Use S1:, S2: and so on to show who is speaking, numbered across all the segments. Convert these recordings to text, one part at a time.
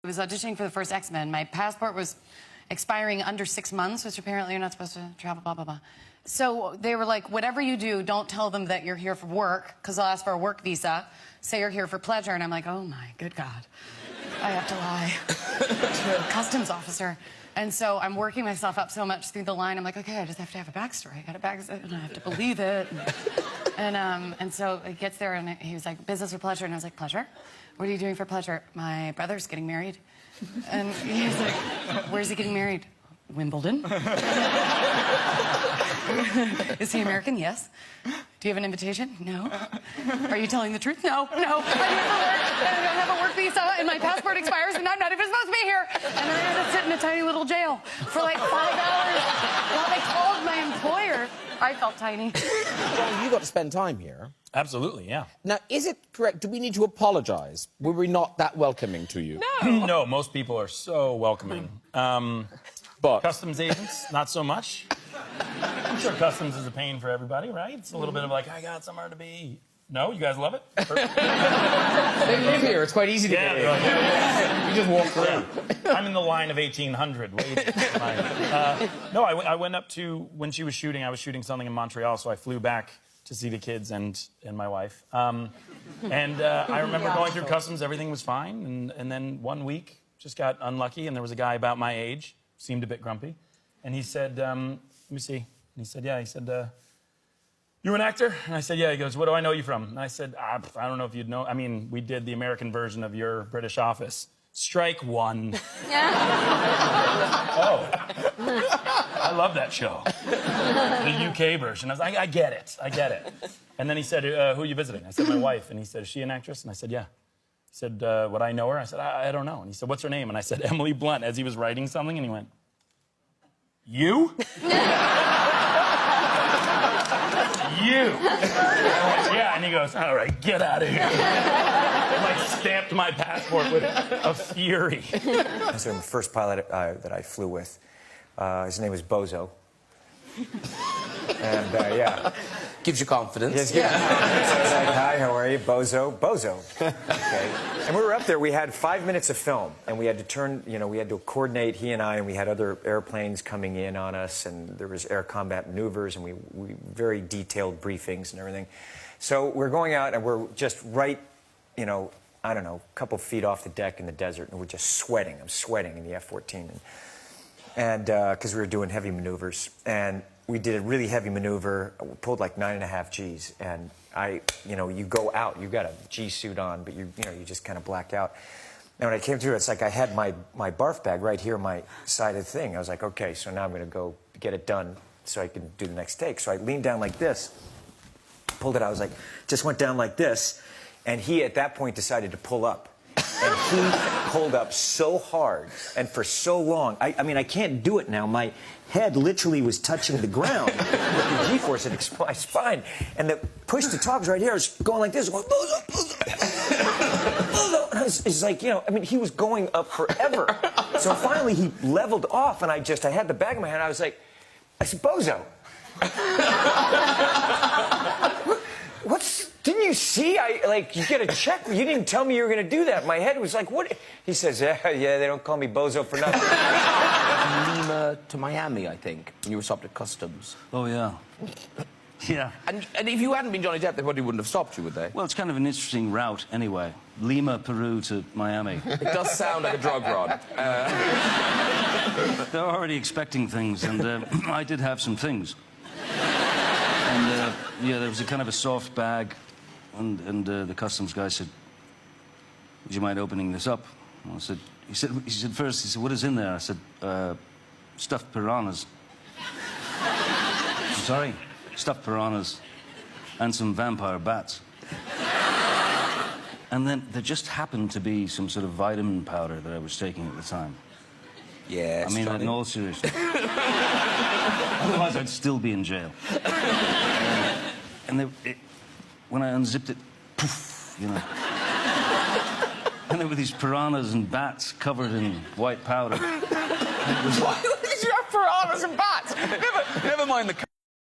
S1: I was auditioning for the first X-Men. My passport was expiring under 6 months, which apparently you're not supposed to travel, blah, blah, blah. So they were like, whatever you do, don't tell them that you're here for work, because they'll ask for a work visa. Say you're here for pleasure. And I'm like, oh, my good God. I have to lie to a customs officer. And so I'm working myself up so much through the line. I'm like, okay, I just have to have a backstory. I got a backstory, and I have to believe it. And so it gets there, and he was like, business or pleasure? And I was like, pleasure? What are you doing for pleasure? My brother's getting married. And he's like, where's he getting married? Wimbledon. Is he American? Yes. Do you have an invitation? No. Are you telling the truth? No. No. I'm here for work, and I don't have a work visa, and my passport expires, and I'm not even supposed to be here. And I had to sit in a tiny little jail for like 5 hours while they called my employer. I felt tiny.
S2: Well, you got to spend time here.
S3: Absolutely, yeah.
S2: Now, is it correct? Do we need to apologise? Were we not that welcoming to you?
S3: No. No, most people are so welcoming.
S2: But
S3: customs agents, not so much. I'm sure customs is a pain for everybody, right? It's a little bit of like, I got somewhere to be. No, you guys love it?
S2: they live here. It's quite easy to get in. You just walk through.
S3: I'm in the line of 1800. No, I went up to, when she was shooting, I was shooting something in Montreal, so I flew back to see the kids and my wife. I remember going through customs, everything was fine, and then 1 week, just got unlucky, and there was a guy about my age, seemed a bit grumpy, and he said, let me see, and he said, yeah, he said, you an actor? And I said, yeah. He goes, what do I know you from? And I said, I don't know if you'd know. I mean, we did the American version of your British Office. Strike one. Oh. I love that show. The UK version. I was like, I get it. I get it. And then he said, who are you visiting? I said, my wife. And he said, is she an actress? And I said, yeah. He said, would I know her? I said, I don't know. And he said, what's her name? And I said, Emily Blunt, as he was writing something. And he went, you? You. Yeah, and he goes, all right, get out of here. And like stamped my passport with a fury.
S4: So the first pilot that I flew with, his name was Bozo. And yeah.
S2: Gives you confidence.
S4: Yes, yeah. So I was like, hi, how are you? Bozo. Bozo. Okay. And we were up there, we had 5 minutes of film, and we had to turn, we had to coordinate, he and I, and we had other airplanes coming in on us, and there was air combat maneuvers, and we very detailed briefings and everything. So we're going out, and we're just right, I don't know, a couple feet off the deck in the desert, and we're just sweating. I'm sweating in the F-14. And because we were doing heavy maneuvers. And we did a really heavy maneuver, pulled like 9.5 Gs, and you go out, you got a G suit on, but you just kind of black out. And when I came through, it's like I had my barf bag right here, my side of the thing. I was like, okay, so now I'm going to go get it done so I can do the next take. So I leaned down like this, pulled it out. I was like, just went down like this, and he at that point decided to pull up. And he pulled up so hard and for so long. I mean, I can't do it now. My head literally was touching the ground with the G-force at my spine. And the push to talk was right here. I was going like this, going, Bozo, Bozo, Bozo. And it's like, I mean, he was going up forever. So finally he leveled off, and I had the bag in my hand. I was like, I said, Bozo. Didn't you see? You get a check. You didn't tell me you were going to do that. My head was like, what? He says, yeah, they don't call me Bozo for nothing.
S2: Lima to Miami, I think, and you were stopped at customs.
S5: Oh, yeah. Yeah.
S2: And if you hadn't been Johnny Depp, they probably wouldn't have stopped you, would they?
S5: Well, it's kind of an interesting route, anyway. Lima, Peru to Miami.
S2: It does sound like a drug rod.
S5: They're already expecting things, and I did have some things. And, yeah, there was a kind of a soft bag, and the customs guy said, would you mind opening this up? And I said, he said first, what is in there? I said, stuffed piranhas. I'm sorry? Stuffed piranhas and some vampire bats. And then there just happened to be some sort of vitamin powder that I was taking at the time.
S2: Yeah,
S5: I mean, in all seriousness. Otherwise, I'd still be in jail. And when I unzipped it, poof, And there were these piranhas and bats covered in white powder. It was
S2: Why did you have piranhas and bats? Never mind the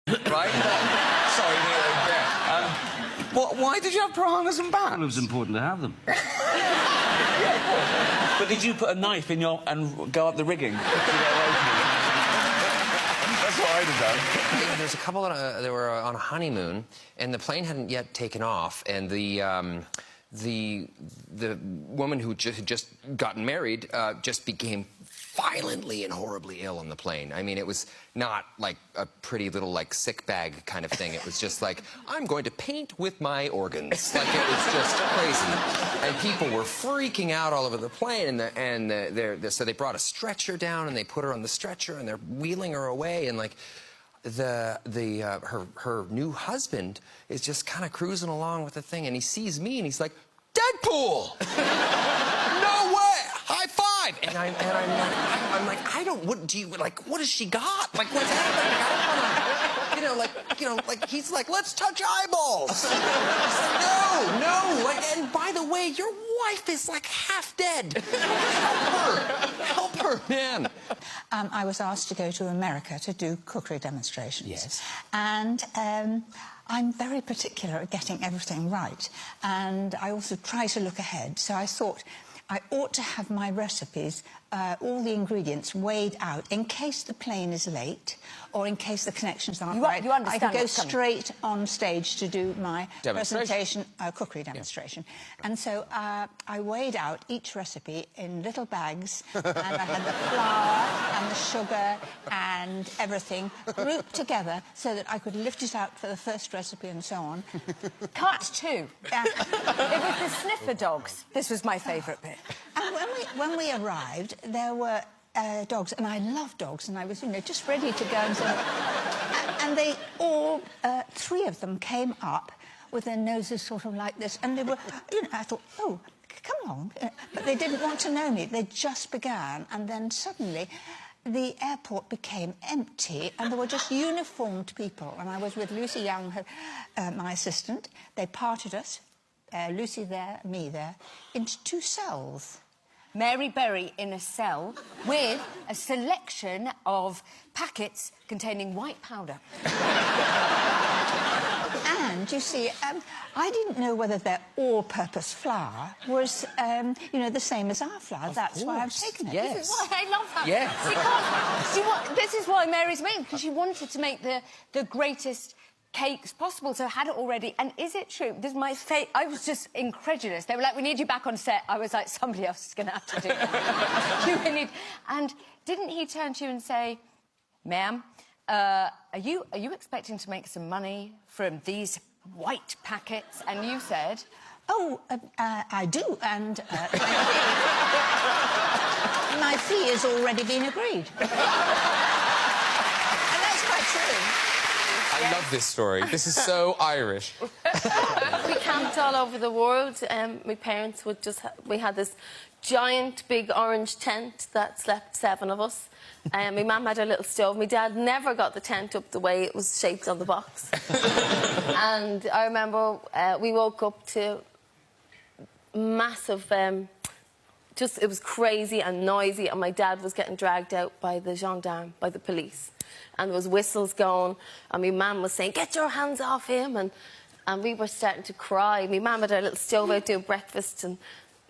S2: right? Sorry, yeah. Why did you have piranhas and bats?
S5: Well, it was important to have them.
S2: But did you put a knife in your... and go up the rigging to get away from them? That's what I'd have done.
S6: There's a couple that they were on a honeymoon, and the plane hadn't yet taken off, and the woman who had just gotten married just became violently and horribly ill on the plane. I mean, it was not like a pretty little, like, sick bag kind of thing. It was just like, I'm going to paint with my organs. Like, it was just crazy. And people were freaking out all over the plane, so they brought a stretcher down, and they put her on the stretcher, and they're wheeling her away, and, like, her new husband is just kind of cruising along with the thing, and he sees me, and he's like, Deadpool! No way! High five! And I'm like, what has she got? Like, what's happening? I don't wanna, like, he's like, let's touch eyeballs. No, like, and by the way, your wife is like half dead. Help her, man.
S7: I was asked to go to America to do cookery demonstrations.
S2: Yes.
S7: And I'm very particular at getting everything right. And I also try to look ahead. So I thought I ought to have my recipes, all the ingredients weighed out in case the plane is late or in case the connections aren't right.
S1: You understand
S7: I could go
S1: what's coming.
S7: straight on stage to do my
S6: Demonstration.
S7: presentation, cookery demonstration. And so I weighed out each recipe in little bags, and I had the flour and the sugar and everything grouped together so that I could lift it out for the first recipe and so on.
S8: Cut two. It was the sniffer dogs. This was my favourite bit.
S7: And when we arrived, there were dogs, and I love dogs, and I was, just ready to go and say... And they all, three of them came up with their noses sort of like this, and they were, I thought, oh, come along. But they didn't want to know me. They just began, and then suddenly the airport became empty, and there were just uniformed people. And I was with Lucy Young, my assistant. They parted us, Lucy there, me there, into two cells.
S8: Mary Berry in a cell with a selection of packets containing white powder.
S7: And, you see, I didn't know whether their all-purpose flour was, the same as our flour. That's why I've taken it.
S8: This is why I love her.
S2: Yes.
S8: Because this is why Mary's made, because she wanted to make the greatest cakes possible, so I had it already. And is it true? This is my fate. I was just incredulous. They were like, we need you back on set. I was like, somebody else is going to have to do it. And didn't he turn to you and say, ma'am, are you expecting to make some money from these white packets? And you said...
S7: Oh, I do, and my fee has already been agreed. And that's quite true.
S9: I love this story. This is so Irish.
S10: We camped all over the world. My parents would we had this giant big orange tent that slept 7 of us. My mum had a little stove. My dad never got the tent up the way it was shaped on the box. And I remember we woke up to massive... it was crazy and noisy, and my dad was getting dragged out by the gendarme, by the police. And there was whistles going, and my mum was saying, get your hands off him, and we were starting to cry. My mum had her little stove out doing breakfast, and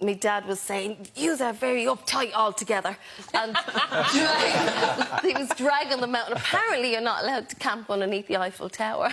S10: my dad was saying, you are very uptight altogether. And he was dragging them out, and apparently you're not allowed to camp underneath the Eiffel Tower.